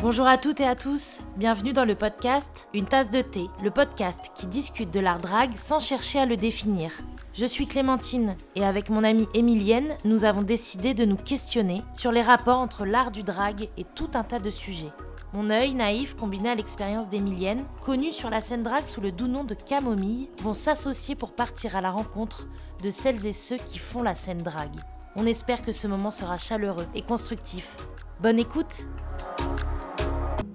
Bonjour à toutes et à tous, bienvenue dans le podcast Une tasse de thé, le podcast qui discute de l'art drague sans chercher à le définir. Je suis Clémentine et avec mon amie Émilienne, nous avons décidé de nous questionner sur les rapports entre l'art du drague et tout un tas de sujets. Mon œil naïf combiné à l'expérience d'Émilienne, connue sur la scène drague sous le doux nom de Camomille, vont s'associer pour partir à la rencontre de celles et ceux qui font la scène drague. On espère que ce moment sera chaleureux et constructif. Bonne écoute!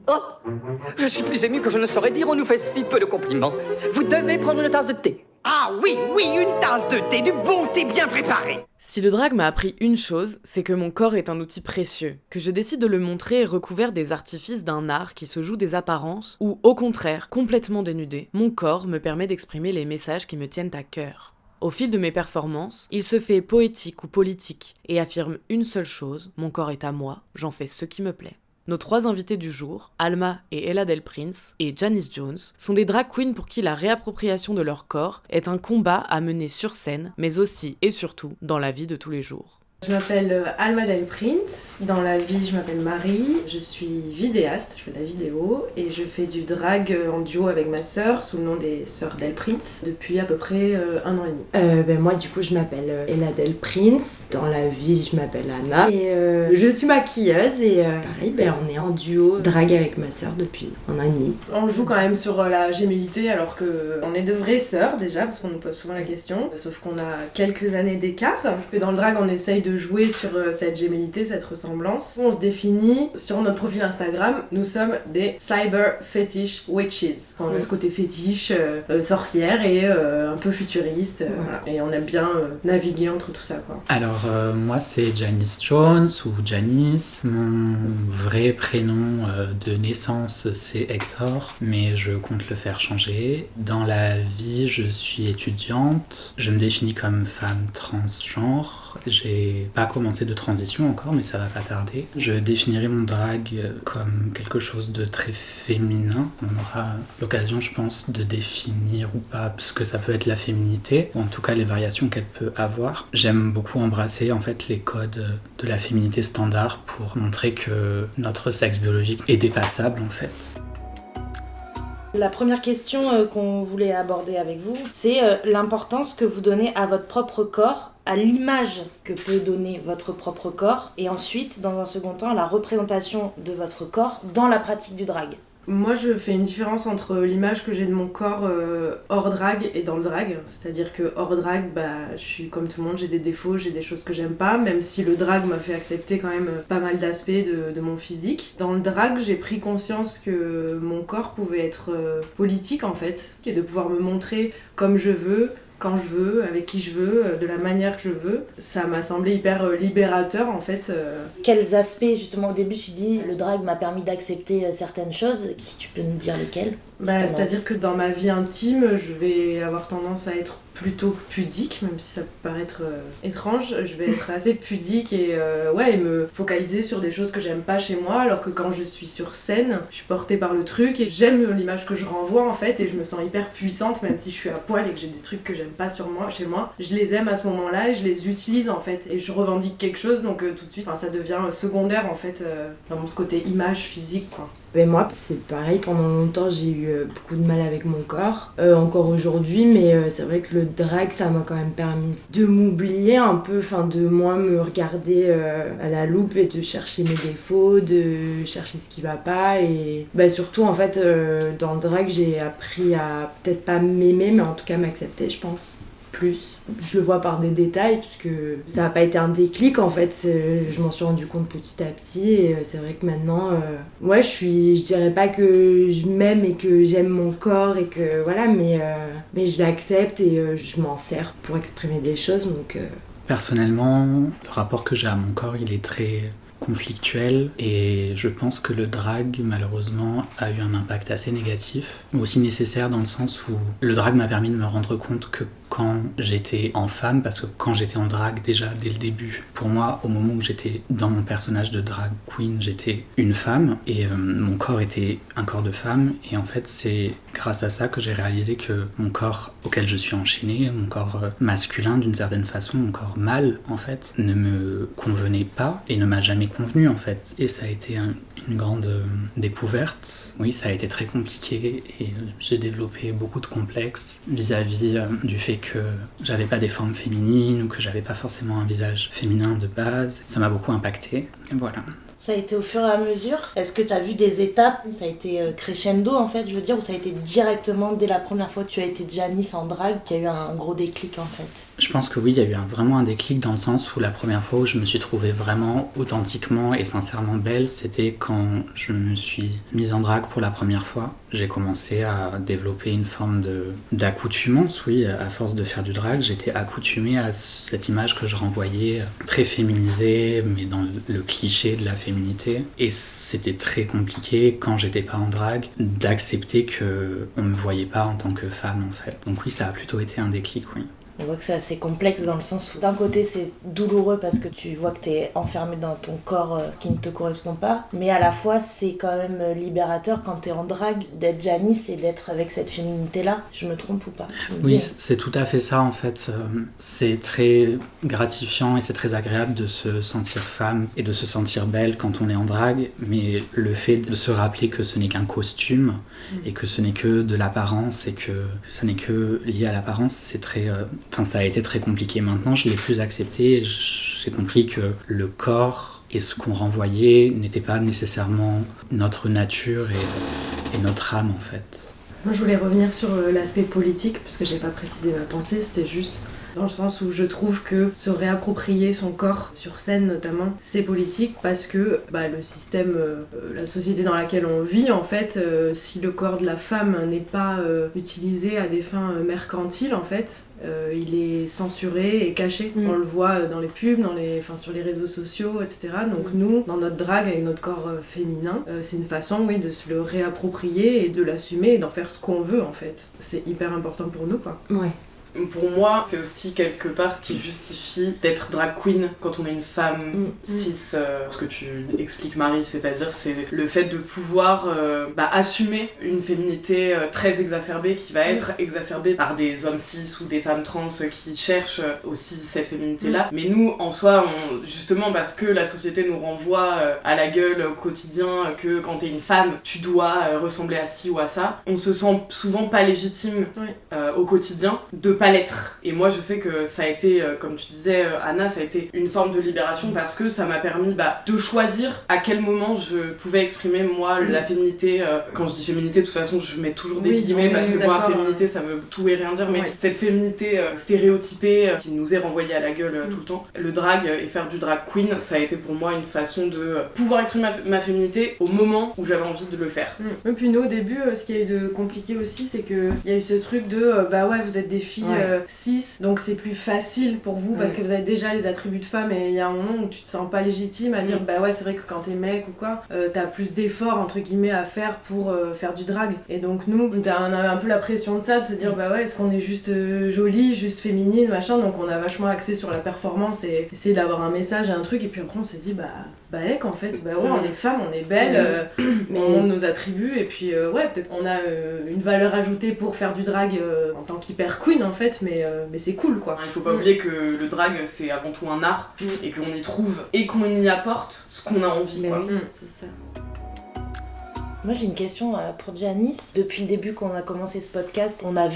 Oh, je suis plus ému que je ne saurais dire, on nous fait si peu de compliments. Vous devez prendre une tasse de thé. Ah oui, une tasse de thé, du bon thé bien préparé. Si le drag m'a appris une chose, c'est que mon corps est un outil précieux, que je décide de le montrer recouvert des artifices d'un art qui se joue des apparences, ou au contraire, complètement dénudé. Mon corps me permet d'exprimer les messages qui me tiennent à cœur. Au fil de mes performances, il se fait poétique ou politique, et affirme une seule chose, mon corps est à moi, j'en fais ce qui me plaît. Nos trois invités du jour, Alma et Ella Del Prince et Janice Jones, sont des drag queens pour qui la réappropriation de leur corps est un combat à mener sur scène, mais aussi et surtout dans la vie de tous les jours. Je m'appelle Alma Del Prince, dans la vie je m'appelle Marie, je suis vidéaste, je fais de la vidéo et je fais du drag en duo avec ma sœur sous le nom des sœurs Del Prince depuis à peu près 1 an et demi. Moi du coup je m'appelle Ella Del Prince, dans la vie je m'appelle Anna et je suis maquilleuse et pareil on est en duo drag avec ma sœur depuis 1 an et demi. On joue quand même sur la gémellité alors qu'on est de vraies sœurs déjà parce qu'on nous pose souvent la question, sauf qu'on a quelques années d'écart. Et dans le drag on essaye de jouer sur cette gémellité, cette ressemblance. On se définit sur notre profil Instagram, nous sommes des cyber fetish witches. On a ce côté fétiche, sorcière et un peu futuriste. Voilà. Et on aime bien naviguer entre tout ça, quoi. Alors moi c'est Janice Jones ou Janice. Mon vrai prénom de naissance c'est Hector, mais je compte le faire changer. Dans la vie je suis étudiante, je me définis comme femme transgenre. J'ai pas commencé de transition encore, mais ça va pas tarder. Je définirai mon drag comme quelque chose de très féminin. On aura l'occasion, je pense, de définir ou pas ce que ça peut être la féminité, ou en tout cas les variations qu'elle peut avoir. J'aime beaucoup embrasser en fait les codes de la féminité standard pour montrer que notre sexe biologique est dépassable en fait. La première question qu'on voulait aborder avec vous, c'est l'importance que vous donnez à votre propre corps, à l'image que peut donner votre propre corps, et ensuite, dans un second temps, à la représentation de votre corps dans la pratique du drag. Moi, je fais une différence entre l'image que j'ai de mon corps hors drag et dans le drag. C'est-à-dire que hors drag, je suis comme tout le monde, j'ai des défauts, j'ai des choses que j'aime pas, même si le drag m'a fait accepter quand même pas mal d'aspects de mon physique. Dans le drag, j'ai pris conscience que mon corps pouvait être politique en fait, et de pouvoir me montrer comme je veux, quand je veux, avec qui je veux, de la manière que je veux. Ça m'a semblé hyper libérateur en fait. Quels aspects, justement, au début tu dis le drag m'a permis d'accepter certaines choses, si tu peux nous dire lesquelles? C'est-à-dire que dans ma vie intime, je vais avoir tendance à être plutôt pudique, même si ça peut paraître étrange. Je vais être assez pudique et me focaliser sur des choses que j'aime pas chez moi, alors que quand je suis sur scène, je suis portée par le truc et j'aime l'image que je renvoie en fait, et je me sens hyper puissante, même si je suis à poil et que j'ai des trucs que j'aime pas chez moi. Je les aime à ce moment-là et je les utilise en fait, et je revendique quelque chose, donc tout de suite, ça devient secondaire en fait, dans ce côté image physique, quoi. Mais moi, c'est pareil, pendant longtemps j'ai eu beaucoup de mal avec mon corps, encore aujourd'hui, mais c'est vrai que le drag ça m'a quand même permis de m'oublier un peu, de moins me regarder à la loupe et de chercher mes défauts, de chercher ce qui va pas, et surtout en fait dans le drag j'ai appris à peut-être pas m'aimer, mais en tout cas m'accepter, je pense. Plus. Je le vois par des détails, puisque ça n'a pas été un déclic en fait, je m'en suis rendu compte petit à petit, et c'est vrai que maintenant, je dirais pas que je m'aime et que j'aime mon corps, et que voilà, mais je l'accepte et je m'en sers pour exprimer des choses, donc... Personnellement, le rapport que j'ai à mon corps, il est très conflictuel, et je pense que le drag malheureusement a eu un impact assez négatif, mais aussi nécessaire dans le sens où le drag m'a permis de me rendre compte que quand j'étais en femme, parce que quand j'étais en drag déjà dès le début, pour moi au moment où j'étais dans mon personnage de drag queen, j'étais une femme et mon corps était un corps de femme, et en fait c'est grâce à ça que j'ai réalisé que mon corps auquel je suis enchaînée, mon corps masculin d'une certaine façon, mon corps mâle en fait, ne me convenait pas et ne m'a jamais convenu en fait. Et ça a été une grande découverte. Oui, ça a été très compliqué et j'ai développé beaucoup de complexes vis-à-vis du fait que j'avais pas des formes féminines ou que j'avais pas forcément un visage féminin de base. Ça m'a beaucoup impacté. Et voilà. Ça a été au fur et à mesure. Est-ce que tu as vu des étapes? Ça a été crescendo en fait, je veux dire, ou ça a été directement dès la première fois que tu as été Janice en drague qu'il y a eu un gros déclic en fait? Je pense que oui, il y a eu vraiment un déclic dans le sens où la première fois où je me suis trouvée vraiment authentiquement et sincèrement belle, c'était quand je me suis mise en drague pour la première fois. J'ai commencé à développer une forme d'accoutumance, oui, à force de faire du drag, j'étais accoutumée à cette image que je renvoyais, très féminisée, mais dans le cliché de la féminité. Et c'était très compliqué, quand j'étais pas en drag, d'accepter qu'on me voyait pas en tant que femme, en fait. Donc oui, ça a plutôt été un déclic, oui. On voit que c'est assez complexe dans le sens où d'un côté c'est douloureux parce que tu vois que t'es enfermé dans ton corps qui ne te correspond pas, mais à la fois c'est quand même libérateur quand t'es en drague d'être Janice et d'être avec cette féminité là. Je me trompe ou pas? Oui, c'est tout à fait ça en fait. C'est très gratifiant et c'est très agréable de se sentir femme et de se sentir belle quand on est en drague, mais le fait de se rappeler que ce n'est qu'un costume et que ce n'est que de l'apparence et que ce n'est que lié à l'apparence, c'est très... ça a été très compliqué. Maintenant, je l'ai plus accepté. J'ai compris que le corps et ce qu'on renvoyait n'était pas nécessairement notre nature et notre âme, en fait. Moi, je voulais revenir sur l'aspect politique, parce que j'ai pas précisé ma pensée, c'était juste dans le sens où je trouve que se réapproprier son corps, sur scène notamment, c'est politique, parce que le système, la société dans laquelle on vit, en fait, si le corps de la femme n'est pas utilisé à des fins mercantiles, en fait, il est censuré et caché. On le voit dans les pubs, sur les réseaux sociaux, etc. Donc nous, dans notre drague, avec notre corps féminin, c'est une façon, oui, de se le réapproprier et de l'assumer et d'en faire ce qu'on veut, en fait. C'est hyper important pour nous, quoi. Ouais. Pour moi, c'est aussi quelque part ce qui justifie d'être drag queen quand on est une femme cis. Ce que tu expliques, Marie, c'est-à-dire c'est le fait de pouvoir assumer une féminité très exacerbée qui va être exacerbée par des hommes cis ou des femmes trans qui cherchent aussi cette féminité-là. Mais nous, en soi, justement parce que la société nous renvoie à la gueule au quotidien que quand t'es une femme, tu dois ressembler à ci ou à ça, on se sent souvent pas légitime au quotidien de pas l'être. Et moi je sais que ça a été, comme tu disais Anna, ça a été une forme de libération parce que ça m'a permis de choisir à quel moment je pouvais exprimer moi la féminité. Quand je dis féminité, de toute façon je mets toujours des guillemets parce que moi féminité ça veut tout et rien dire, mais cette féminité stéréotypée qui nous est renvoyée à la gueule tout le temps, le drag et faire du drag queen, ça a été pour moi une façon de pouvoir exprimer ma féminité au moment où j'avais envie de le faire. Et puis nous au début, ce qui a eu de compliqué aussi, c'est qu'il y a eu ce truc de vous êtes des filles cis, donc c'est plus facile pour vous parce que vous avez déjà les attributs de femme, et il y a un moment où tu te sens pas légitime à dire c'est vrai que quand t'es mec ou quoi, t'as plus d'efforts entre guillemets à faire pour faire du drag. Et donc nous, on avait un peu la pression de ça, de se dire est-ce qu'on est juste jolie, juste féminine, machin, donc on a vachement axé sur la performance et essayer d'avoir un message et un truc, et puis après on s'est dit en fait on est femmes, on est belles, on a nos attributs, et puis peut-être on a une valeur ajoutée pour faire du drag en tant qu'hyper queen en fait, mais c'est cool quoi. Il faut pas oublier que le drag c'est avant tout un art et qu'on y trouve et qu'on y apporte ce qu'on a envie quoi. Oui, c'est ça. Moi j'ai une question pour Janice. Depuis le début qu'on a commencé ce podcast, on a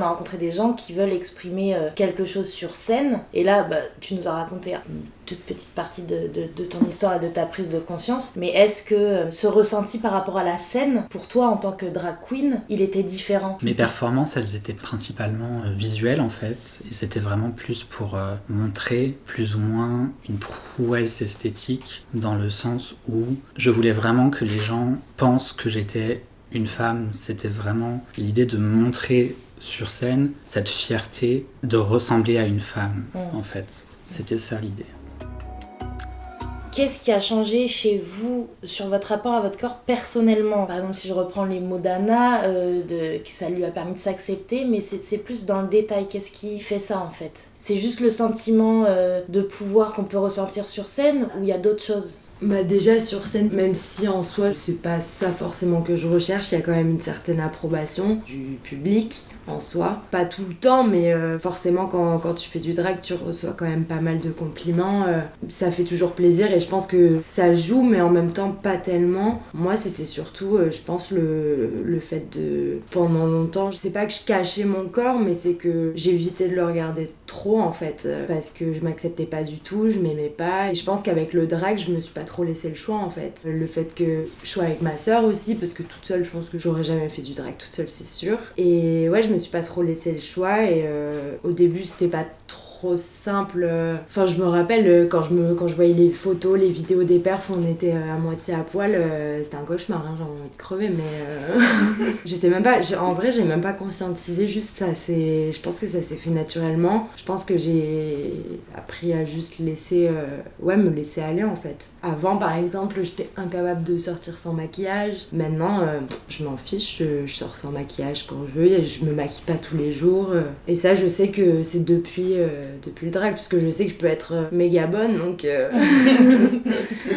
rencontré des gens qui veulent exprimer quelque chose sur scène, et là tu nous as raconté une toute petite partie de ton histoire et de ta prise de conscience, mais est-ce que ce ressenti par rapport à la scène, pour toi en tant que drag queen, il était différent? Mes performances, elles étaient principalement visuelles en fait, et c'était vraiment plus pour montrer plus ou moins une prouesse esthétique, dans le sens où je voulais vraiment que les gens pensent que j'étais une femme. C'était vraiment l'idée de montrer sur scène cette fierté de ressembler à une femme en fait. C'était ça l'idée. Qu'est-ce qui a changé chez vous sur votre rapport à votre corps personnellement? Par exemple, si je reprends les mots d'Anna, que ça lui a permis de s'accepter, mais c'est plus dans le détail. Qu'est-ce qui fait ça en fait? C'est juste le sentiment de pouvoir qu'on peut ressentir sur scène, ou il y a d'autres choses? Déjà sur scène, même si en soi c'est pas ça forcément que je recherche, il y a quand même une certaine approbation du public. en soi. Pas tout le temps, mais forcément quand tu fais du drag, tu reçois quand même pas mal de compliments. Ça fait toujours plaisir et je pense que ça joue, mais en même temps pas tellement. Moi, c'était surtout, je pense, le fait de... Pendant longtemps, je sais pas que je cachais mon corps, mais c'est que j'évitais de le regarder trop, en fait, parce que je m'acceptais pas du tout, je m'aimais pas. Et je pense qu'avec le drag, je me suis pas trop laissé le choix, en fait. Le fait que je sois avec ma sœur aussi, parce que toute seule, je pense que j'aurais jamais fait du drag toute seule, c'est sûr. Et ouais, je me suis pas trop laissé le choix et au début, c'était pas trop simple. Enfin, je me rappelle quand je voyais les photos, les vidéos des perfs, on était à moitié à poil, c'était un cauchemar, hein, j'avais envie de crever, mais je sais même pas, en vrai, j'ai même pas conscientisé, juste ça, je pense que ça s'est fait naturellement. Je pense que j'ai appris à juste laisser, me laisser aller en fait. Avant, par exemple, j'étais incapable de sortir sans maquillage. Maintenant, je m'en fiche, je sors sans maquillage quand je veux, je me maquille pas tous les jours. Et ça, je sais que c'est depuis le drag, parce que je sais que je peux être méga bonne, donc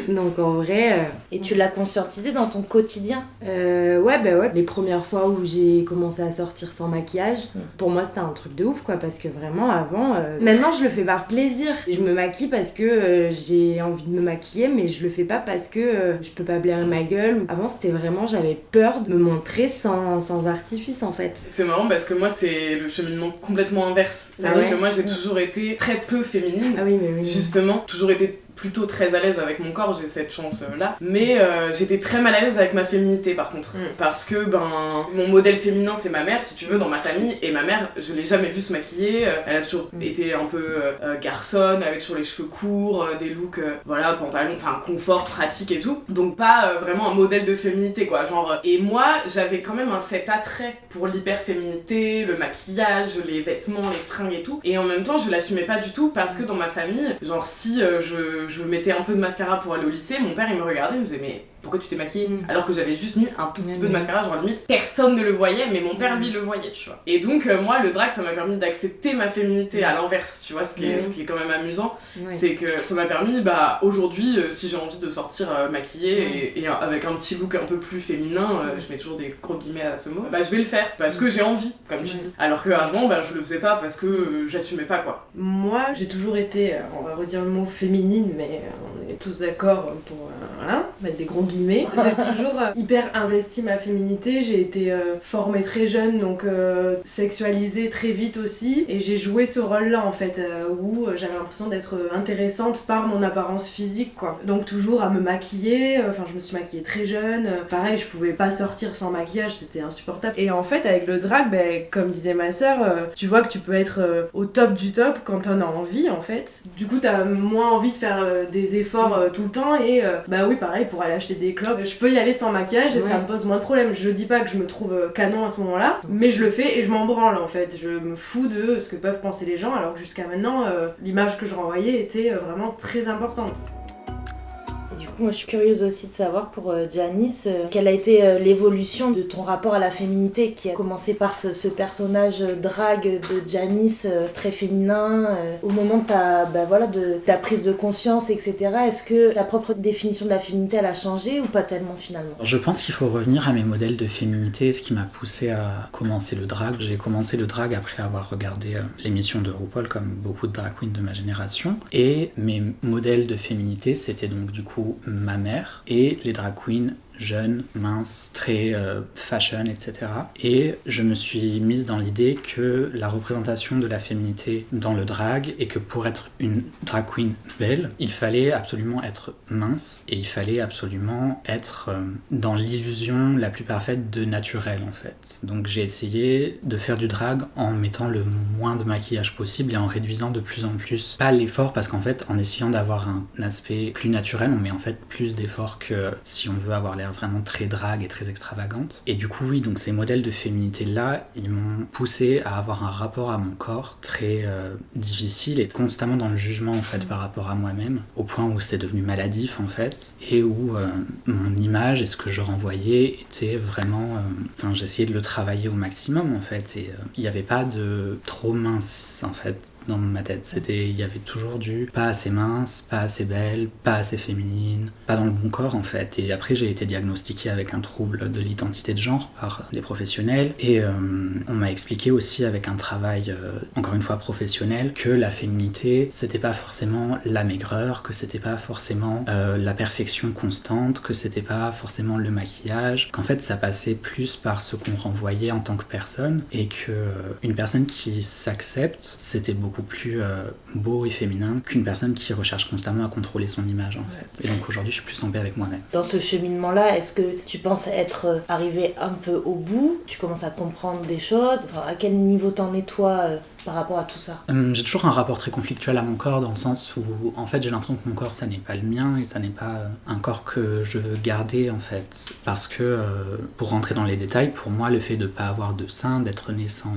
donc en vrai... Et tu l'as conscientisé dans ton quotidien? Ouais, les premières fois où j'ai commencé à sortir sans maquillage, pour moi c'était un truc de ouf, quoi, parce que vraiment avant... Maintenant je le fais par plaisir, je me maquille parce que j'ai envie de me maquiller, mais je le fais pas parce que je peux pas blairer ma gueule. Avant c'était vraiment, j'avais peur de me montrer sans artifice en fait. C'est marrant parce que moi c'est le cheminement complètement inverse. C'est-à-dire que moi j'ai toujours été très peu féminine. Ah oui, mais oui. Justement, toujours été plutôt très à l'aise avec mon corps, j'ai cette chance là, mais j'étais très mal à l'aise avec ma féminité par contre, parce que mon modèle féminin c'est ma mère si tu veux dans ma famille, et ma mère je l'ai jamais vue se maquiller, elle a toujours été un peu garçonne, avec toujours les cheveux courts, des looks pantalon, enfin confort, pratique et tout, donc pas vraiment un modèle de féminité quoi, genre, et moi j'avais quand même cet attrait pour l'hyper-féminité, le maquillage, les vêtements, les fringues et tout, et en même temps je l'assumais pas du tout parce que dans ma famille, genre si je mettais un peu de mascara pour aller au lycée, mon père il me regardait, il me disait mais pourquoi tu t'es maquillée? Alors que j'avais juste mis un tout petit peu de mascara, genre limite personne ne le voyait, mais mon père lui le voyait, tu vois. Et donc moi le drag ça m'a permis d'accepter ma féminité à l'inverse, tu vois, ce qui est quand même amusant, c'est que ça m'a permis aujourd'hui si j'ai envie de sortir maquillée et avec un petit look un peu plus féminin, je mets toujours des gros guillemets à ce mot, je vais le faire parce que j'ai envie, comme tu dis. Alors que avant je le faisais pas parce que j'assumais pas quoi. Moi j'ai toujours été, on va redire le mot féminine, mais on est tous d'accord pour mettre des gros guillemets. J'ai toujours hyper investi ma féminité, j'ai été formée très jeune, donc sexualisée très vite aussi, et j'ai joué ce rôle-là en fait, où j'avais l'impression d'être intéressante par mon apparence physique quoi. Donc toujours à me maquiller, je me suis maquillée très jeune, pareil je pouvais pas sortir sans maquillage, c'était insupportable. Et en fait avec le drag, comme disait ma sœur, tu vois que tu peux être au top du top quand t'en as envie en fait. Du coup t'as moins envie de faire des efforts tout le temps, et oui pareil pour aller acheter des clopes, je peux y aller sans maquillage et ça me pose moins de problème. Je dis pas que je me trouve canon à ce moment-là, mais je le fais et je m'en branle en fait. Je me fous de ce que peuvent penser les gens, alors que jusqu'à maintenant l'image que je renvoyais était vraiment très importante. Du coup, moi je suis curieuse aussi de savoir pour Janice, quelle a été l'évolution de ton rapport à la féminité, qui a commencé par ce personnage drag de Janice très féminin, au moment de ta prise de conscience, etc. Est-ce que ta propre définition de la féminité elle a changé ou pas tellement finalement? Je pense qu'il faut revenir à mes modèles de féminité, ce qui m'a poussé à commencer le drag. J'ai commencé le drag après avoir regardé l'émission de RuPaul, comme beaucoup de drag queens de ma génération, et mes modèles de féminité c'était donc du coup ma mère et les drag queens jeune, mince, très fashion, etc. Et je me suis mise dans l'idée que la représentation de la féminité dans le drag, et que pour être une drag queen belle, il fallait absolument être mince, et il fallait absolument être dans l'illusion la plus parfaite de naturel, en fait. Donc j'ai essayé de faire du drag en mettant le moins de maquillage possible et en réduisant de plus en plus, pas l'effort, parce qu'en fait, en essayant d'avoir un aspect plus naturel, on met en fait plus d'efforts que si on veut avoir l'air vraiment très drague et très extravagante. Et du coup, oui, donc ces modèles de féminité-là, ils m'ont poussé à avoir un rapport à mon corps très difficile et constamment dans le jugement, en fait, par rapport à moi-même, au point où c'est devenu maladif, en fait, et où mon image et ce que je renvoyais était vraiment... j'essayais de le travailler au maximum, en fait, et il n'y avait pas de trop mince, en fait, dans ma tête. Il y avait toujours du pas assez mince, pas assez belle, pas assez féminine, pas dans le bon corps, en fait. Et après, j'ai été diagnostiquée diagnostiquée avec un trouble de l'identité de genre par des professionnels et on m'a expliqué aussi avec un travail encore une fois professionnel que la féminité c'était pas forcément la maigreur, que c'était pas forcément la perfection constante, que c'était pas forcément le maquillage, qu'en fait ça passait plus par ce qu'on renvoyait en tant que personne et que une personne qui s'accepte c'était beaucoup plus beau et féminin qu'une personne qui recherche constamment à contrôler son image en fait. Et donc aujourd'hui je suis plus en paix avec moi-même. Dans ce cheminement-là, est-ce que tu penses être arrivé un peu au bout ? Tu commences à comprendre des choses ? Enfin, à quel niveau t'en es toi par rapport à tout ça ? J'ai toujours un rapport très conflictuel à mon corps dans le sens où en fait j'ai l'impression que mon corps ça n'est pas le mien et ça n'est pas un corps que je veux garder en fait parce que pour rentrer dans les détails, pour moi le fait de pas avoir de sein, d'être né sans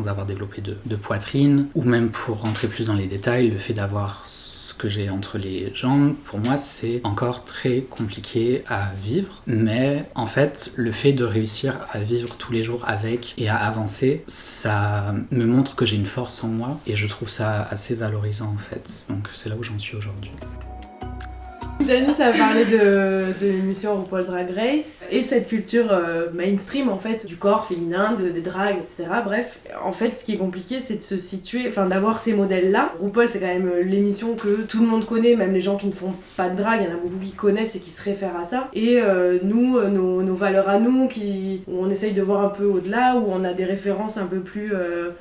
avoir développé de poitrine ou même pour rentrer plus dans les détails, le fait d'avoir que j'ai entre les jambes, pour moi c'est encore très compliqué à vivre, mais en fait le fait de réussir à vivre tous les jours avec et à avancer, ça me montre que j'ai une force en moi et je trouve ça assez valorisant en fait, donc c'est là où j'en suis aujourd'hui. Janice a parlé de l'émission RuPaul Drag Race et cette culture mainstream en fait du corps féminin, des drags, etc. Bref, en fait ce qui est compliqué c'est de se situer, enfin d'avoir ces modèles là. RuPaul c'est quand même l'émission que tout le monde connaît, même les gens qui ne font pas de drag, il y en a beaucoup qui connaissent et qui se réfèrent à ça. Et nous, nos valeurs à nous, où on essaye de voir un peu au-delà, où on a des références un peu plus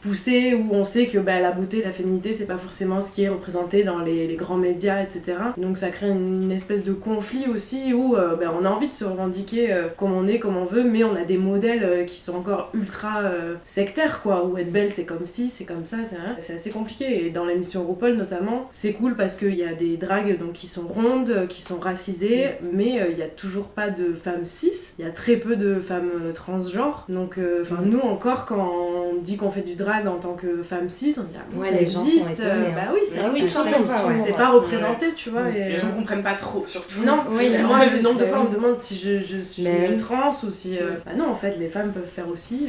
poussées, où on sait que la beauté, la féminité c'est pas forcément ce qui est représenté dans les grands médias, etc. Donc ça crée une espèce de conflit aussi où on a envie de se revendiquer comme on est, comme on veut, mais on a des modèles qui sont encore ultra sectaires quoi, où être belle c'est comme ci, c'est comme ça, c'est assez compliqué. Et dans l'émission RuPaul notamment, c'est cool parce qu'il y a des dragues donc, qui sont rondes, qui sont racisées, mais il y a toujours pas de femmes cis, il y a très peu de femmes transgenres, donc nous encore quand on dit qu'on fait du drag en tant que femme cis, on dit ça existe, bah oui, ça existe, c'est pas représenté, tu vois. Et les gens comprennent pas trop, surtout. Non, moi le nombre de fois on me demande si je suis trans ou si... non, en fait, les femmes peuvent faire aussi.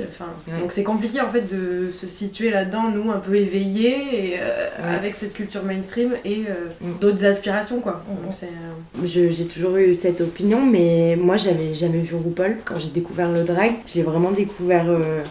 Donc c'est compliqué en fait de se situer là-dedans, nous, un peu éveillés, et, avec cette culture mainstream et d'autres aspirations, quoi. Donc, j'ai toujours eu cette opinion, mais moi, j'avais jamais vu RuPaul. Quand j'ai découvert le drag, je l'ai vraiment découvert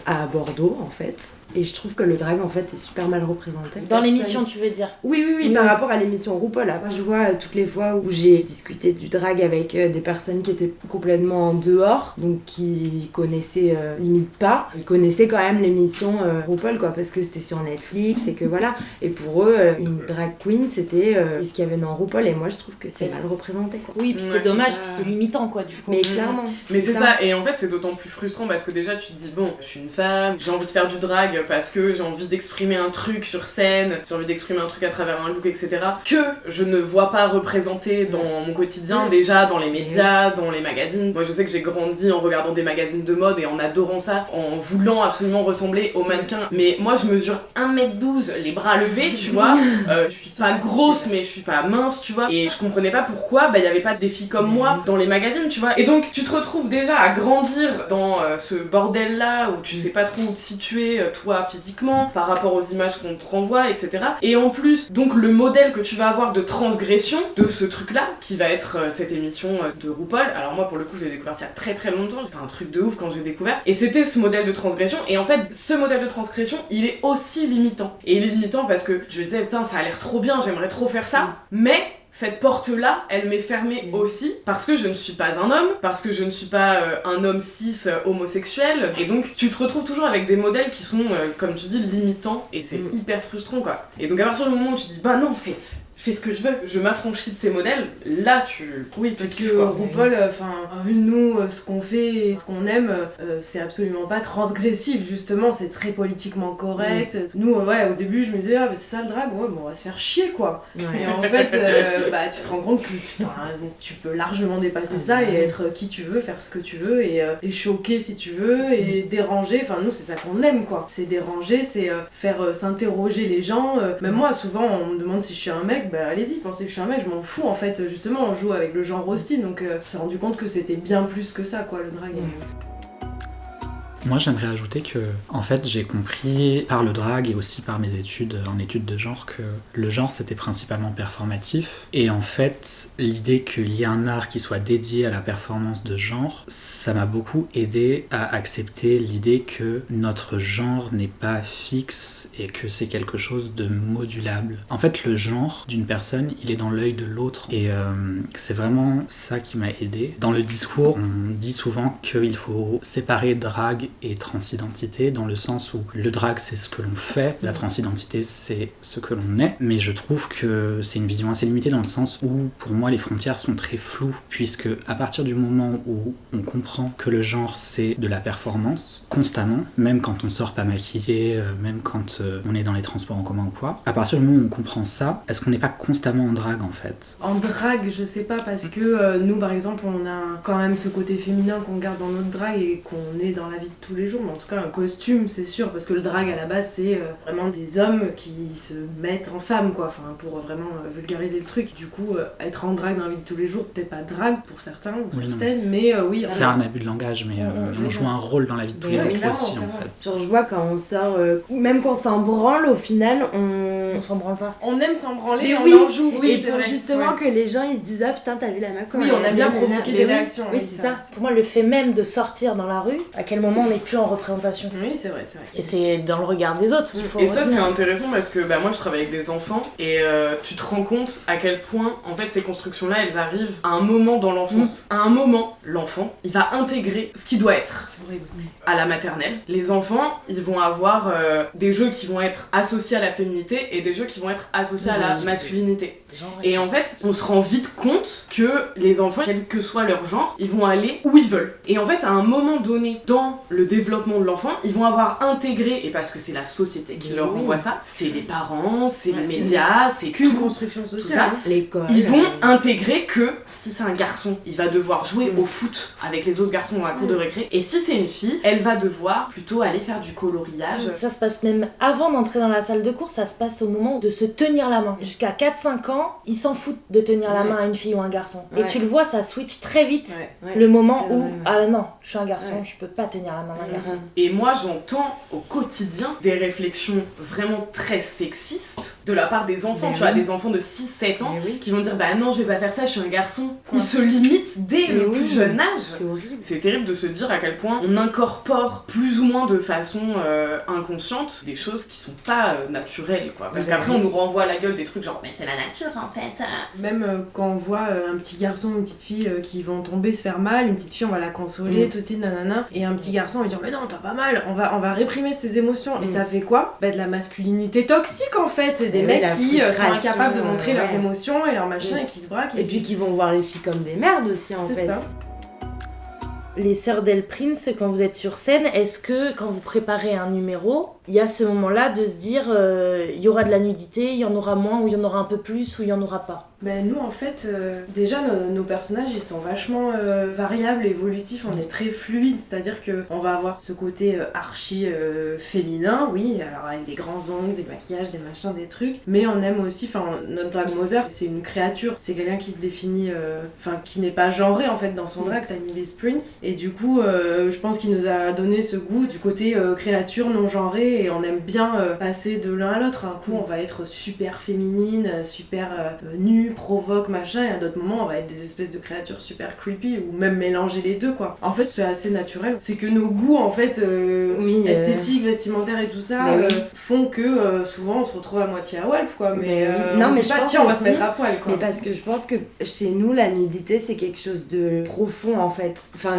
à Bordeaux, en fait. Et je trouve que le drag en fait est super mal représenté. Dans l'émission tu veux dire ? Oui, par rapport à l'émission RuPaul. Moi je vois toutes les fois où j'ai discuté du drag avec des personnes qui étaient complètement en dehors, donc qui connaissaient limite pas. Ils connaissaient quand même l'émission RuPaul quoi, parce que c'était sur Netflix et que voilà. Et pour eux, une drag queen c'était ce qu'il y avait dans RuPaul, et moi je trouve que c'est mal représenté quoi. Oui, puis c'est dommage, puis c'est limitant quoi du coup. Mais clairement. Mais c'est ça, et en fait c'est d'autant plus frustrant parce que déjà tu te dis bon, je suis une femme, j'ai envie de faire du drag parce que j'ai envie d'exprimer un truc sur scène, j'ai envie d'exprimer un truc à travers un look, etc. que je ne vois pas représenté dans mon quotidien, déjà dans les médias, dans les magazines. Moi je sais que j'ai grandi en regardant des magazines de mode et en adorant ça, en voulant absolument ressembler aux mannequins. Mais moi je mesure 1m12, les bras levés, tu vois. Je suis pas grosse mais je suis pas mince, tu vois. Et je comprenais pas pourquoi y avait pas des filles comme moi dans les magazines, tu vois. Et donc tu te retrouves déjà à grandir dans ce bordel là où tu sais pas trop où te situer, toi physiquement, par rapport aux images qu'on te renvoie, etc. Et en plus, donc le modèle que tu vas avoir de transgression de ce truc-là, qui va être cette émission de RuPaul. Alors moi, pour le coup, je l'ai découvert il y a très très longtemps. C'était un truc de ouf quand j'ai découvert. Et c'était ce modèle de transgression. Et en fait, ce modèle de transgression, il est aussi limitant. Et il est limitant parce que je me disais, putain, ça a l'air trop bien, j'aimerais trop faire ça. Mais cette porte-là, elle m'est fermée aussi parce que je ne suis pas un homme, parce que je ne suis pas un homme cis homosexuel, et donc tu te retrouves toujours avec des modèles qui sont, comme tu dis, limitants, et c'est hyper frustrant quoi. Et donc à partir du moment où tu dis bah non en fait, je fais ce que je veux, je m'affranchis de ces modèles, là tu... Oui, parce que RuPaul, vu nous, ce qu'on fait, ce qu'on aime, c'est absolument pas transgressif, justement, c'est très politiquement correct. Nous, au début, je me disais, c'est ça le drag, on va se faire chier, quoi. Et en fait, tu te rends compte que tu peux largement dépasser ça et être qui tu veux, faire ce que tu veux, et choquer si tu veux, et déranger. Enfin, nous, c'est ça qu'on aime, quoi. C'est déranger, c'est faire s'interroger les gens. Même moi, souvent, on me demande si je suis un mec, allez-y, pensez que je suis un mec, je m'en fous en fait. Justement, on joue avec le genre aussi, donc on s'est rendu compte que c'était bien plus que ça, quoi, le drag. Moi, j'aimerais ajouter que, en fait, j'ai compris par le drag et aussi par mes études en études de genre que le genre, c'était principalement performatif. Et en fait, l'idée qu'il y ait un art qui soit dédié à la performance de genre, ça m'a beaucoup aidé à accepter l'idée que notre genre n'est pas fixe et que c'est quelque chose de modulable. En fait, le genre d'une personne, il est dans l'œil de l'autre. Et c'est vraiment ça qui m'a aidé. Dans le discours, on dit souvent qu'il faut séparer drag et transidentité, dans le sens où le drag, c'est ce que l'on fait, la transidentité, c'est ce que l'on est. Mais je trouve que c'est une vision assez limitée dans le sens où, pour moi, les frontières sont très floues, puisque à partir du moment où on comprend que le genre, c'est de la performance, constamment, même quand on sort pas maquillé, même quand on est dans les transports en commun ou quoi, à partir du moment où on comprend ça, est-ce qu'on n'est pas constamment en drague, en fait? En drague, je sais pas, parce que nous, par exemple, on a quand même ce côté féminin qu'on garde dans notre drague et qu'on est dans la vie de tous les jours, mais en tout cas, un costume, c'est sûr, parce que le drague, à la base, c'est vraiment des hommes qui se mettent en femme, quoi, enfin, pour vraiment vulgariser le truc. Du coup, être en drague dans la vie de tous les jours, peut-être pas drague pour certains ou Oui, certaines, mais oui. C'est un abus de langage, mais on joue un rôle dans la vie de tous les jours aussi, en fait. Genre, je vois quand on sort, même quand on s'en branle, au final, on s'en branle pas. On aime s'en branler, Mais on oui, en joue, oui, et c'est pour vrai. justement Ouais. que les gens ils se disent ah putain t'as vu la meuf Oui, on aime bien provoquer des oui, réactions. oui c'est ça. Pour moi, le fait même de sortir dans la rue, à quel moment on n'est plus en représentation. Oui, c'est vrai. Et c'est dans le regard des autres qu'il faut Et ça c'est retenir. intéressant parce que moi je travaille avec des enfants et tu te rends compte à quel point en fait ces constructions là elles arrivent à un moment dans l'enfance. À un moment, l'enfant il va intégrer ce qu'il doit être. C'est vrai. À la maternelle, les enfants ils vont avoir des jeux qui vont être associés à la féminité et des jeux qui vont être associés à la masculinité. Et en fait, on se rend vite compte que les enfants, quel que soit leur genre, ils vont aller où ils veulent. Et en fait, à un moment donné, dans le développement de l'enfant, ils vont avoir intégré, et parce que c'est la société qui leur envoie ça, c'est les parents, c'est les médias, c'est Qu'une tout, construction tout sociale. ça. L'école. Ils vont intégrer que si c'est un garçon, il va devoir jouer au foot avec les autres garçons dans la cour de récré. Et si c'est une fille, elle va devoir plutôt aller faire du coloriage. Ça se passe même avant d'entrer dans la salle de cours, ça se passe au moment de se tenir la main. Jusqu'à 4-5 ans, ils s'en foutent de tenir la main à une fille ou un garçon. Et Ouais. tu le vois, ça switch très vite. Ouais. Le moment C'est où, vrai, ouais. ah non, je suis un garçon, Ouais. je peux pas tenir la main d'un garçon. Et moi, j'entends au quotidien des réflexions vraiment très sexistes de la part des enfants. Mais tu vois, oui. des enfants de 6-7 ans Mais oui. qui vont dire bah non, je vais pas faire ça, je suis un garçon. Ils se limitent dès Mais le oui. plus jeune âge. C'est horrible. C'est terrible de se dire à quel point on incorpore plus ou moins de façon inconsciente des choses qui sont pas naturelles, quoi. Parce Mais qu'après, oui. on nous renvoie à la gueule des trucs genre mais c'est la nature en fait. Même quand on voit un petit garçon ou une petite fille qui vont tomber, se faire mal, une petite fille on va la consoler, tout de suite nanana, et un petit garçon on va dire mais non t'as pas mal, on va réprimer ses émotions, et ça fait quoi? Bah de la masculinité toxique en fait, c'est des Oui, mecs la qui sont frustration, incapables de montrer leurs ouais. émotions et leurs machins Oui. et qui se braquent. Et puis qui vont voir les filles comme des merdes aussi en c'est fait. ça. Les sœurs d'El Prince, quand vous êtes sur scène, est-ce que quand vous préparez un numéro, il y a ce moment-là de se dire il y aura de la nudité, il y en aura moins, ou il y en aura un peu plus, ou il y en aura pas? Ben nous en fait, déjà nos personnages ils sont vachement variables, évolutifs, on est très fluide, c'est-à-dire qu'on va avoir ce côté archi féminin, oui, alors avec des grands ongles, des maquillages, des machins, des trucs, mais on aime aussi, enfin notre drag mother c'est une créature, c'est quelqu'un qui se définit, enfin qui n'est pas genré en fait dans son drag, Tiny Liz Prince, et du coup je pense qu'il nous a donné ce goût du côté créature non genrée, et on aime bien passer de l'un à l'autre. Un coup on va être super féminine, super nue, provoque, machin, et à d'autres moments on va être des espèces de créatures super creepy, ou même mélanger les deux quoi. En fait c'est assez naturel, c'est que nos goûts en fait esthétiques, vestimentaires et tout ça font que souvent on se retrouve à moitié à Walp quoi, mais non, on se mais dit je pas pense tiens on va se aussi- mettre à poil quoi. Mais parce que je pense que chez nous, la nudité, c'est quelque chose de profond en fait. Enfin,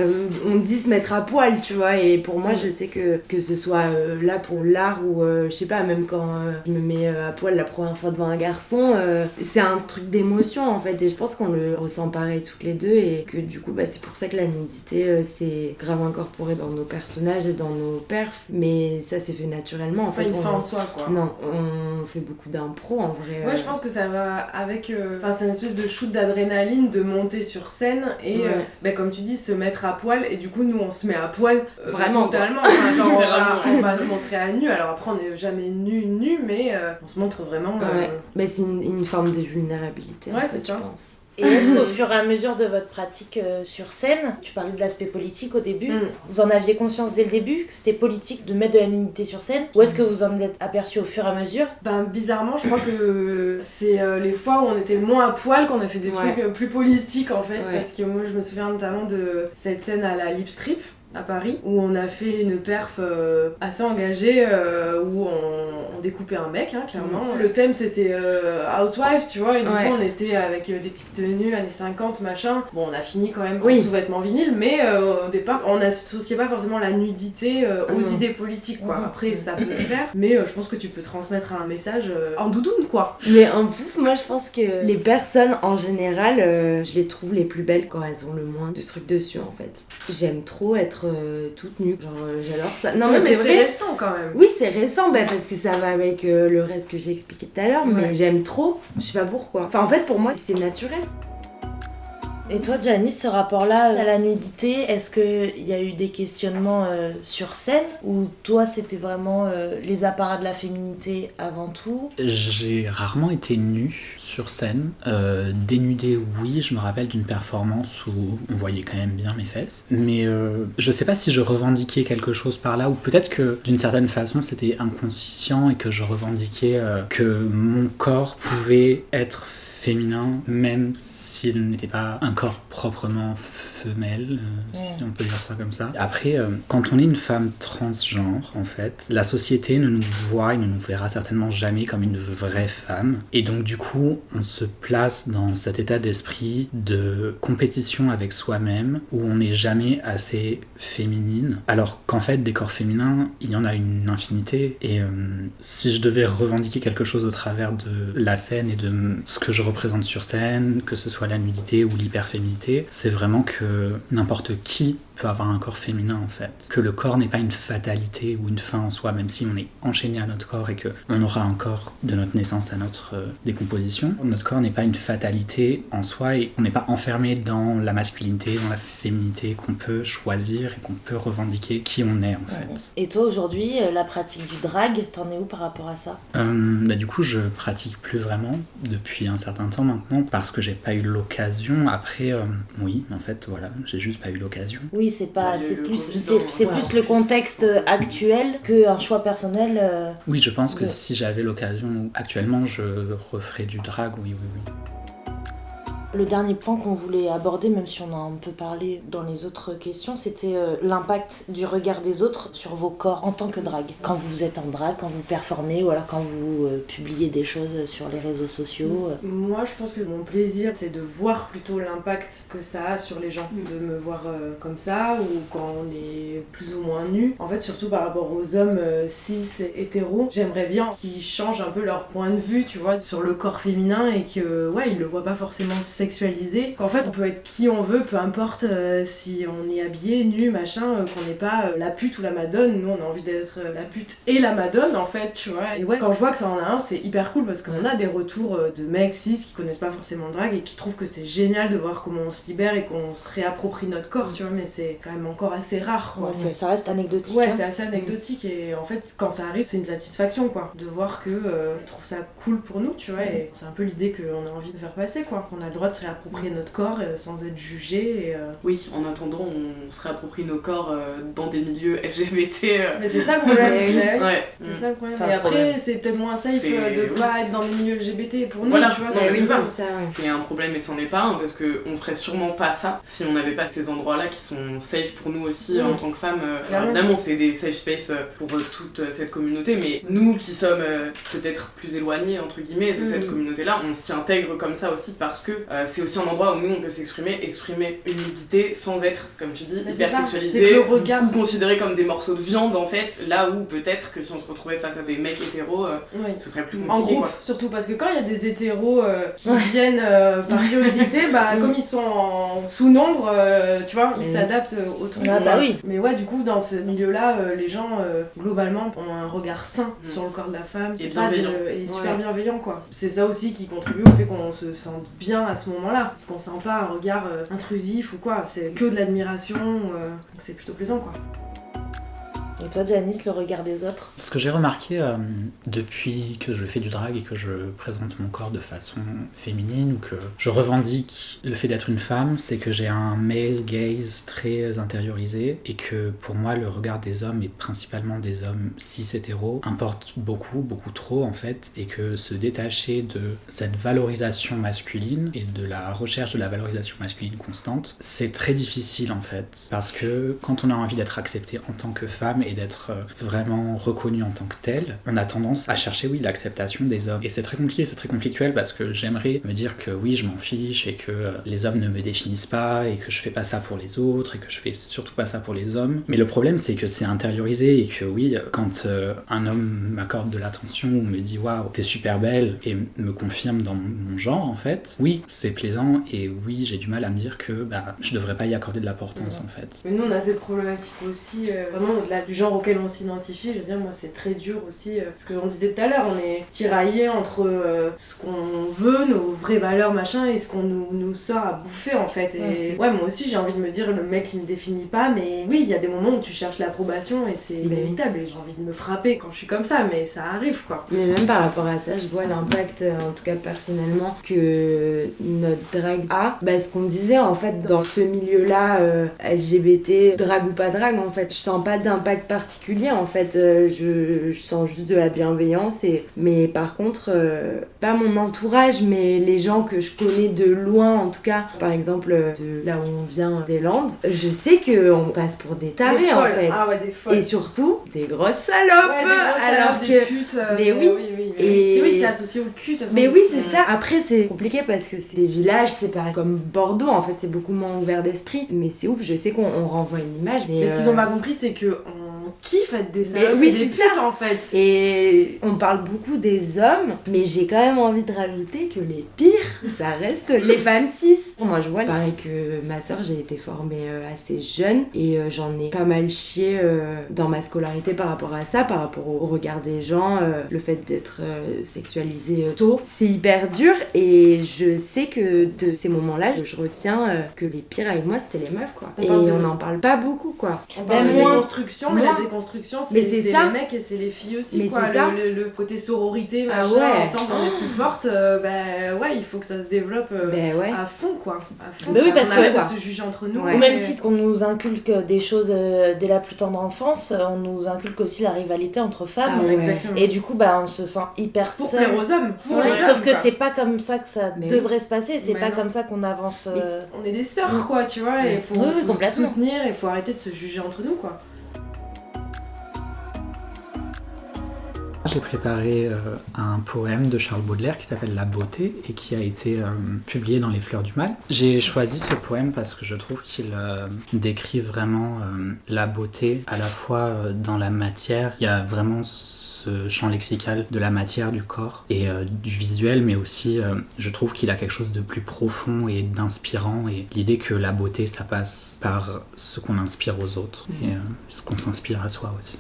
on dit se mettre à poil, tu vois, et pour moi, je sais que ce soit là pour l'art ou je sais pas, même quand je me mets à poil la première fois devant un garçon, c'est un truc d'émotion en fait, et je pense qu'on le ressent pareil toutes les deux, et que du coup, bah, c'est pour ça que la nudité, c'est grave incorporé dans nos personnages et dans nos perfs, mais ça c'est fait naturellement en C'est fait. pas une fin en soi quoi. Non, on fait beaucoup d'impro en vrai. Ouais, je pense que ça va avec. Enfin, c'est une espèce de shoot d'adrénaline de monter sur scène et, comme tu dis, se mettre à poil. Et du coup, nous, on se met à poil Vraiment, totalement. Enfin, genre, Littéralement. on va se montrer à nu. Alors après, on n'est jamais nu, mais on se montre vraiment. Ouais, mais c'est une forme de vulnérabilité. en Ouais, fait, c'est ça. je pense. Et est-ce qu'au fur et à mesure de votre pratique sur scène, tu parlais de l'aspect politique au début, vous en aviez conscience dès le début que c'était politique de mettre de la nudité sur scène, ou est-ce que vous en êtes aperçu au fur et à mesure? Bizarrement, je crois que c'est les fois où on était le moins à poil qu'on a fait des trucs plus politiques en fait, parce que moi je me souviens notamment de cette scène à la Lip Strip à Paris où on a fait une perf assez engagée où on découpait un mec clairement. Le thème c'était Housewife, tu vois, et du coup on était avec des petites tenues années 50 machin. Bon, on a fini quand même en sous-vêtements vinyle, mais au départ on n'associait pas forcément la nudité aux idées politiques quoi. Après ça peut se faire, mais je pense que tu peux transmettre un message en doudoune quoi. Mais en plus moi je pense que les personnes en général je les trouve les plus belles quand elles ont le moins de trucs dessus en fait. J'aime trop être toute nue, genre j'adore ça. Non mais c'est vrai. C'est récent quand même. Oui c'est récent parce que ça va avec le reste que j'ai expliqué tout à l'heure, mais j'aime trop, je sais pas pourquoi. Enfin en fait pour moi c'est naturel. Et toi, Janice, ce rapport-là à la nudité, est-ce qu'il y a eu des questionnements sur scène, ou toi, c'était vraiment les apparats de la féminité avant tout? J'ai rarement été nue sur scène. Dénudée, oui, je me rappelle d'une performance où on voyait quand même bien mes fesses. Mais je sais pas si je revendiquais quelque chose par là, ou peut-être que d'une certaine façon, c'était inconscient et que je revendiquais que mon corps pouvait être féminin, même s'il n'était pas un corps proprement femelle, si on peut dire ça comme ça. Après, quand on est une femme transgenre, en fait, la société ne nous voit et ne nous verra certainement jamais comme une vraie femme. Et donc, du coup, on se place dans cet état d'esprit de compétition avec soi-même, où on n'est jamais assez féminine, alors qu'en fait, des corps féminins, il y en a une infinité. Et si je devais revendiquer quelque chose au travers de la scène et de ce que je représente sur scène, que ce soit la nudité ou l'hyperféminité, c'est vraiment que n'importe qui peut avoir un corps féminin en fait. Que le corps n'est pas une fatalité ou une fin en soi, même si on est enchaîné à notre corps et qu'on aura un corps de notre naissance à notre décomposition. Notre corps n'est pas une fatalité en soi et on n'est pas enfermé dans la masculinité, dans la féminité, qu'on peut choisir et qu'on peut revendiquer qui on est en fait. Et toi aujourd'hui, la pratique du drag, t'en es où par rapport à ça? Du coup, je pratique plus vraiment depuis un certain temps maintenant parce que j'ai pas eu l'occasion. Après, oui, en fait, voilà, j'ai juste pas eu l'occasion. Oui, c'est pas, c'est plus le contexte actuel qu'un choix personnel. Oui, je pense que si j'avais l'occasion actuellement, je referais du drag, oui. Le dernier point qu'on voulait aborder, même si on a un peu parlé dans les autres questions, c'était l'impact du regard des autres sur vos corps en tant que drag. Quand vous êtes en drag, quand vous performez, ou alors quand vous publiez des choses sur les réseaux sociaux. Moi, je pense que mon plaisir, c'est de voir plutôt l'impact que ça a sur les gens. De me voir comme ça, ou quand on est plus ou moins nu. En fait, surtout par rapport aux hommes cis et hétéros, j'aimerais bien qu'ils changent un peu leur point de vue, tu vois, sur le corps féminin et que, ils le voient pas forcément sexualisé, qu'en fait on peut être qui on veut, peu importe si on est habillé, nu, machin, qu'on n'est pas la pute ou la madone. Nous on a envie d'être la pute et la madone en fait, tu vois. Et quand je vois que ça en a un, c'est hyper cool parce qu'on a des retours de mecs cis qui connaissent pas forcément le drag et qui trouvent que c'est génial de voir comment on se libère et qu'on se réapproprie notre corps, tu vois, mais c'est quand même encore assez rare quoi. Ça reste anecdotique. C'est assez anecdotique et en fait quand ça arrive c'est une satisfaction quoi, de voir que ils trouvent ça cool pour nous, tu vois, et c'est un peu l'idée qu'on a envie de faire passer quoi, qu'on a le droit de se réapproprier notre corps sans être jugé et Oui, en attendant on se réapproprie nos corps dans des milieux LGBT. Mais c'est ça le problème. C'est ça le problème. Et après c'est peut-être moins safe de pas être dans des milieux LGBT pour nous, voilà, tu vois. C'est un problème et c'en est pas un parce qu'on ferait sûrement pas ça si on n'avait pas ces endroits là qui sont safe pour nous aussi en tant que femmes. Évidemment c'est des safe space pour toute cette communauté, mais nous qui sommes peut-être plus éloignés entre guillemets de cette communauté là, on s'y intègre comme ça aussi parce que c'est aussi un endroit où nous on peut exprimer une nudité sans être, comme tu dis, hyper sexualisé ou considéré comme des morceaux de viande en fait, là où peut-être que si on se retrouvait face à des mecs hétéros, ce serait plus compliqué. En groupe, surtout parce que quand il y a des hétéros qui viennent par curiosité, comme ils sont en sous-nombre, tu vois, ils s'adaptent au truc. Mais du coup dans ce milieu-là, les gens globalement ont un regard sain sur le corps de la femme et bienveillant. Et super bienveillant quoi. C'est ça aussi qui contribue au fait qu'on se sente bien à ce moment-là, parce qu'on sent pas un regard intrusif ou quoi, c'est que de l'admiration, donc c'est plutôt plaisant quoi. Et toi, Janice, le regard des autres? Ce que j'ai remarqué depuis que je fais du drag et que je présente mon corps de façon féminine ou que je revendique le fait d'être une femme, c'est que j'ai un male gaze très intériorisé et que pour moi le regard des hommes et principalement des hommes cis hétéros importe beaucoup, beaucoup trop en fait, et que se détacher de cette valorisation masculine et de la recherche de la valorisation masculine constante, c'est très difficile en fait, parce que quand on a envie d'être accepté en tant que femme et d'être vraiment reconnu en tant que tel, on a tendance à chercher l'acceptation des hommes. Et c'est très compliqué, c'est très conflictuel parce que j'aimerais me dire que oui, je m'en fiche et que les hommes ne me définissent pas et que je fais pas ça pour les autres et que je fais surtout pas ça pour les hommes. Mais le problème, c'est que c'est intériorisé et que oui, quand un homme m'accorde de l'attention ou me dit waouh, t'es super belle et me confirme dans mon genre en fait, oui, c'est plaisant et oui, j'ai du mal à me dire que je devrais pas y accorder de l'importance en fait. Mais nous, on a cette problématique aussi, vraiment au-delà du genre auquel on s'identifie. Je veux dire, moi, c'est très dur aussi. Ce que on disait tout à l'heure, on est tiraillés entre ce qu'on veut, nos vraies valeurs, machin, et ce qu'on nous sort à bouffer en fait. Et ouais, moi aussi, j'ai envie de me dire, le mec, il me définit pas, mais oui, il y a des moments où tu cherches l'approbation et c'est inévitable. Et j'ai envie de me frapper quand je suis comme ça, mais ça arrive quoi. Mais même par rapport à ça, je vois l'impact, en tout cas personnellement, que notre drague a. Ce qu'on disait en fait dans ce milieu-là, LGBT, drague ou pas drague, en fait, je sens pas d'impact particulier en fait. Je sens juste de la bienveillance. Mais par contre, pas mon entourage, mais les gens que je connais de loin, en tout cas, par exemple, de là où on vient, des Landes, je sais qu'on passe pour des tarés en fait. Ah ouais, des folles. Et surtout, des grosses salopes. Ouais, des grosses alors salopes, que... des putes, mais oui. Et c'est associé au cul. Mais oui, c'est ça. Après, c'est compliqué parce que c'est des villages, c'est pas comme Bordeaux, en fait, c'est beaucoup moins ouvert d'esprit. Mais c'est ouf, je sais qu'on renvoie une image. Mais ce qu'ils ont pas compris, c'est que on kiffe être des salopes oui, et des putes en fait. Et on parle beaucoup des hommes, mais j'ai quand même envie de rajouter que les pires, ça reste les femmes cis. Moi, je vois, pareil que ma soeur, j'ai été formée assez jeune et j'en ai pas mal chié dans ma scolarité par rapport à ça, par rapport au regard des gens, le fait d'être sexualisé tôt. C'est hyper dur et je sais que de ces moments-là, je retiens que les pires avec moi, c'était les meufs, quoi. On n'en parle pas beaucoup, quoi. On parle de déconstruction, mais la déconstruction, c'est les mecs et c'est les filles aussi, mais quoi. Le côté sororité, machin, ensemble on est plus fortes, ouais, il faut que ça se développe à fond, quoi. À fond, oui, parce on que arrête de se juger entre nous. Au même titre qu'on nous inculque des choses dès la plus tendre enfance, on nous inculque aussi la rivalité entre femmes. Exactement. Et du coup, on se sent hyper seul. Pour plaire aux hommes. Sauf que c'est pas comme ça que ça devrait se passer, c'est pas comme ça qu'on avance. On est des sœurs, quoi, tu vois, et il faut se soutenir, et il faut arrêter de se juger entre nous, quoi. J'ai préparé un poème de Charles Baudelaire qui s'appelle La Beauté et qui a été publié dans Les Fleurs du Mal. J'ai choisi ce poème parce que je trouve qu'il décrit vraiment la beauté à la fois dans la matière. Il y a vraiment ce champ lexical de la matière, du corps et du visuel, mais aussi je trouve qu'il a quelque chose de plus profond et d'inspirant, et l'idée que la beauté ça passe par ce qu'on inspire aux autres et ce qu'on s'inspire à soi aussi.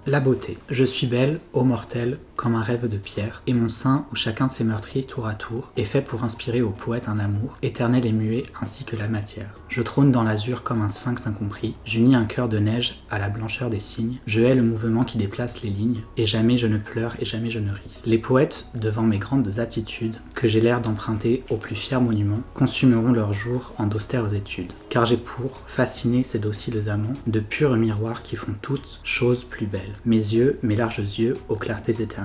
La beauté. Je suis belle, ô mortelle, comme un rêve de pierre, et mon sein, où chacun de ses meurtriers tour à tour, est fait pour inspirer au poète un amour, éternel et muet, ainsi que la matière. Je trône dans l'azur comme un sphinx incompris, j'unis un cœur de neige à la blancheur des cygnes, je hais le mouvement qui déplace les lignes, et jamais je ne pleure et jamais je ne ris. Les poètes, devant mes grandes attitudes, que j'ai l'air d'emprunter aux plus fiers monuments, consumeront leurs jours en d'austères études, car j'ai pour fasciner ces dociles amants, de purs miroirs qui font toutes choses plus belles. Mes yeux, mes larges yeux, aux clartés éternelles.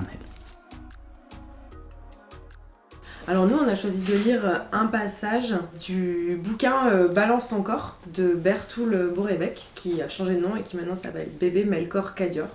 Alors nous, on a choisi de lire un passage du bouquin Balance ton corps de Bertoul Borébecque, qui a changé de nom et qui maintenant s'appelle Bébé Melchior Cadior.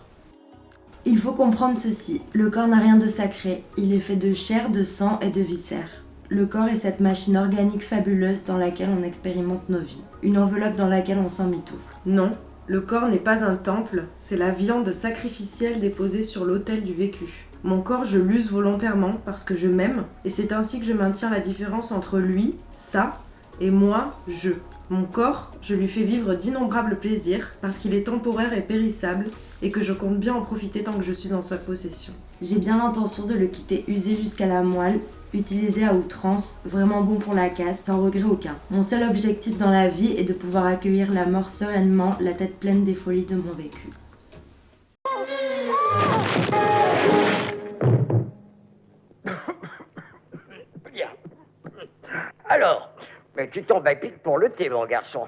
Il faut comprendre ceci, le corps n'a rien de sacré, il est fait de chair, de sang et de viscères. Le corps est cette machine organique fabuleuse dans laquelle on expérimente nos vies, une enveloppe dans laquelle on s'emmitoufle. Non. Le corps n'est pas un temple, c'est la viande sacrificielle déposée sur l'autel du vécu. Mon corps, je l'use volontairement parce que je m'aime, et c'est ainsi que je maintiens la différence entre lui, ça, et moi, je. Mon corps, je lui fais vivre d'innombrables plaisirs parce qu'il est temporaire et périssable, et que je compte bien en profiter tant que je suis en sa possession. J'ai bien l'intention de le quitter usé jusqu'à la moelle, utilisé à outrance, vraiment bon pour la casse, sans regret aucun. Mon seul objectif dans la vie est de pouvoir accueillir la mort sereinement, la tête pleine des folies de mon vécu. Tu tombes à pic pour le thé, mon garçon.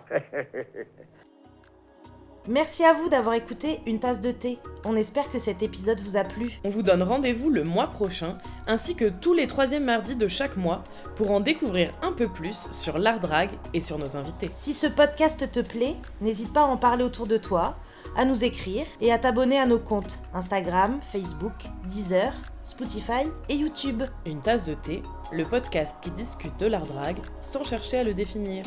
Merci à vous d'avoir écouté Une tasse de thé. On espère que cet épisode vous a plu. On vous donne rendez-vous le mois prochain, ainsi que tous les 3e mardis de chaque mois, pour en découvrir un peu plus sur l'art drag et sur nos invités. Si ce podcast te plaît, n'hésite pas à en parler autour de toi, à nous écrire et à t'abonner à nos comptes Instagram, Facebook, Deezer, Spotify et YouTube. Une tasse de thé, le podcast qui discute de l'art drag sans chercher à le définir.